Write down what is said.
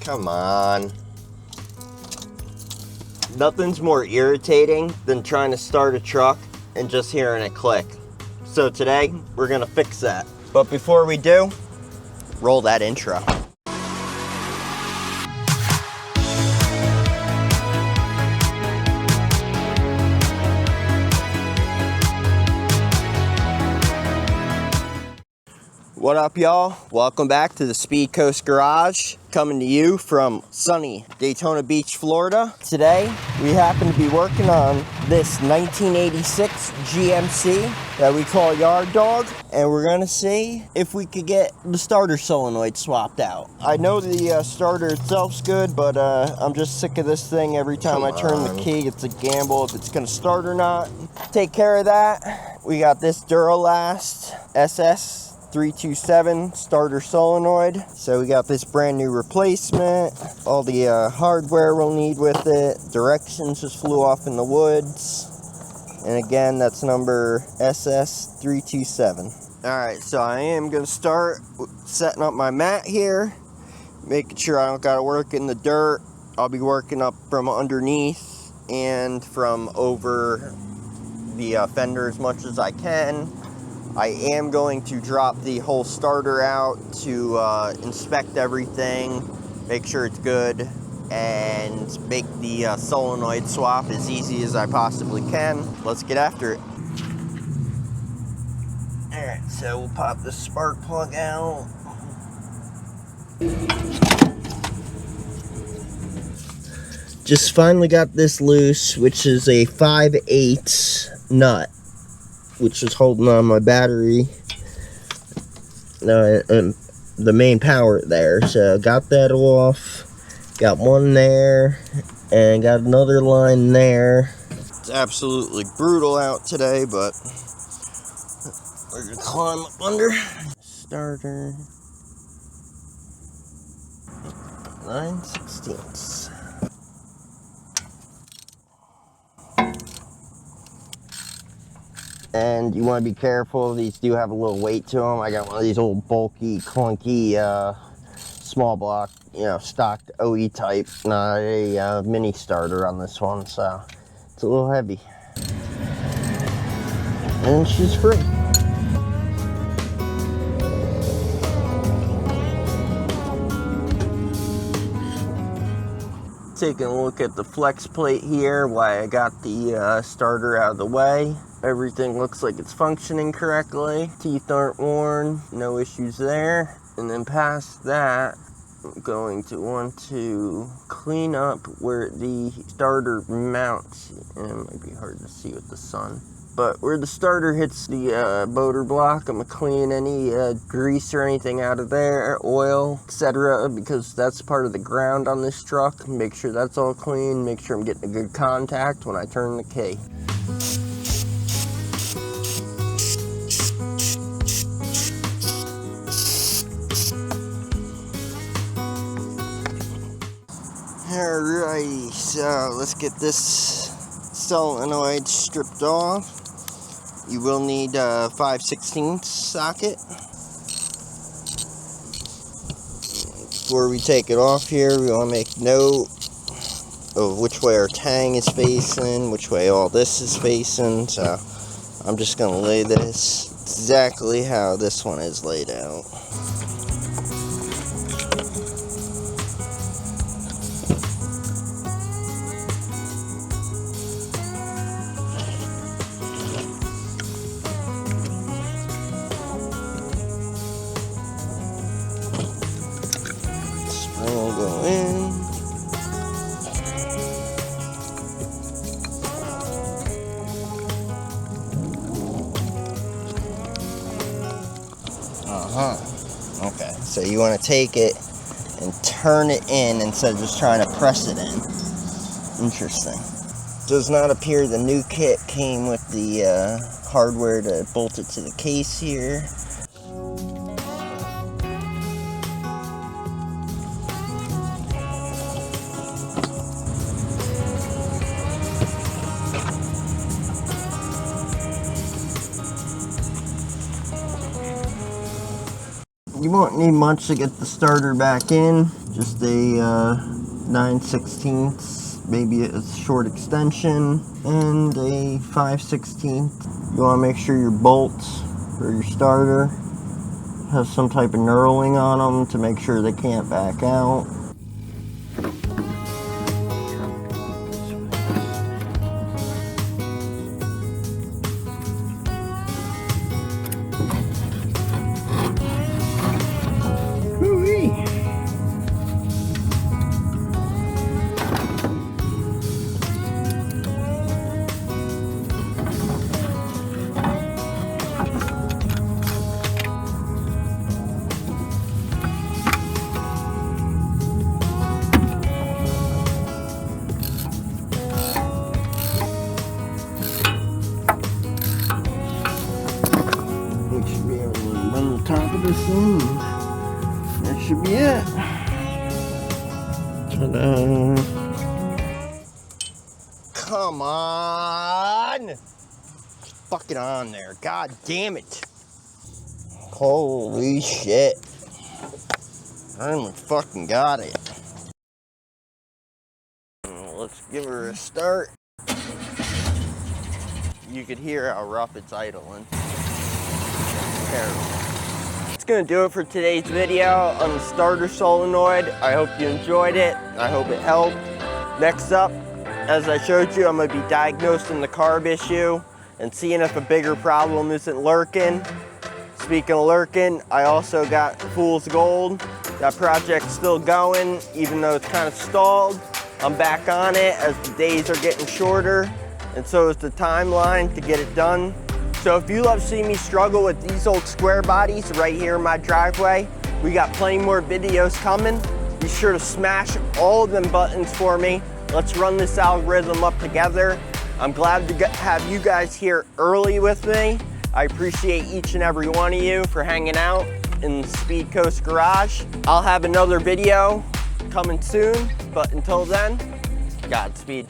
Come on. Nothing's more irritating than trying to start a truck and just hearing it click. So today, we're gonna fix that. But before we do, roll that intro. What up, y'all? Welcome back to the SpeedCoast Garage, coming to you from sunny Daytona Beach, Florida. Today, we happen to be working on this 1986 GMC that we call Yard Dog, and we're gonna see if we could get the starter solenoid swapped out. I know the starter itself's good, but I'm just sick of this thing. Every time I turn the key, it's a gamble if it's gonna start or not. Take care of that. We got this Duralast SS 327 starter solenoid. So we got this brand new replacement, all the hardware we'll need with it. Directions just flew off in the woods, and again, that's number SS 327. All right, so I am gonna start setting up my mat here, making sure I don't gotta work in the dirt. I'll be working up from underneath and from over the fender as much as I can. I am going to drop the whole starter out to inspect everything, make sure it's good, and make the solenoid swap as easy as I possibly can. Let's get after it. Alright, so we'll pop the spark plug out. Just finally got this loose, which is a 5/8 nut, which is holding on my battery, the main power there. So got that off, got one there, and got another line there. It's absolutely brutal out today, but we're gonna climb up under. Starter 9/16. And you want to be careful, these do have a little weight to them. I got one of these old bulky, clunky, small block, stock OE type, not a mini starter on this one, so it's a little heavy. And she's free. Taking a look at the flex plate here, why I got the starter out of the way. Everything looks like it's functioning correctly. Teeth aren't worn, no issues there. And then past that, I'm going to want to clean up where the starter mounts. And it might be hard to see with the sun. But where the starter hits the motor block, I'm going to clean any grease or anything out of there, oil, etc. Because that's part of the ground on this truck. Make sure that's all clean. Make sure I'm getting a good contact when I turn the key. Alrighty, so let's get this solenoid stripped off. You will need a 5/16 socket. Before we take it off here, we want to make note of which way our tang is facing, which way all this is facing. So I'm just going to lay this exactly how this one is laid out. We'll go in. Okay, so you want to take it and turn it in instead of just trying to press it in. Interesting. Does not appear the new kit came with the hardware to bolt it to the case here. You won't need much to get the starter back in. Just a 9/16, maybe a short extension, and a 5/16. You want to make sure your bolts for your starter have some type of knurling on them to make sure they can't back out. Top of this thing. That should be it. Ta-da. Come on. Fuck it on there. God damn it. Holy shit. Finally fucking got it. Let's give her a start. You could hear how rough it's idling. Terrible. That's gonna do it for today's video on the starter solenoid. I hope you enjoyed it. I hope it helped. Next up, as I showed you, I'm gonna be diagnosing the carb issue and seeing if a bigger problem isn't lurking. Speaking of lurking, I also got Fool's Gold. That project's still going, even though it's kind of stalled. I'm back on it as the days are getting shorter, and so is the timeline to get it done. So if you love seeing me struggle with these old square bodies right here in my driveway, we got plenty more videos coming. Be sure to smash all of them buttons for me. Let's run this algorithm up together. I'm glad to have you guys here early with me. I appreciate each and every one of you for hanging out in the SpeedCoast garage. I'll have another video coming soon, but until then, Godspeed.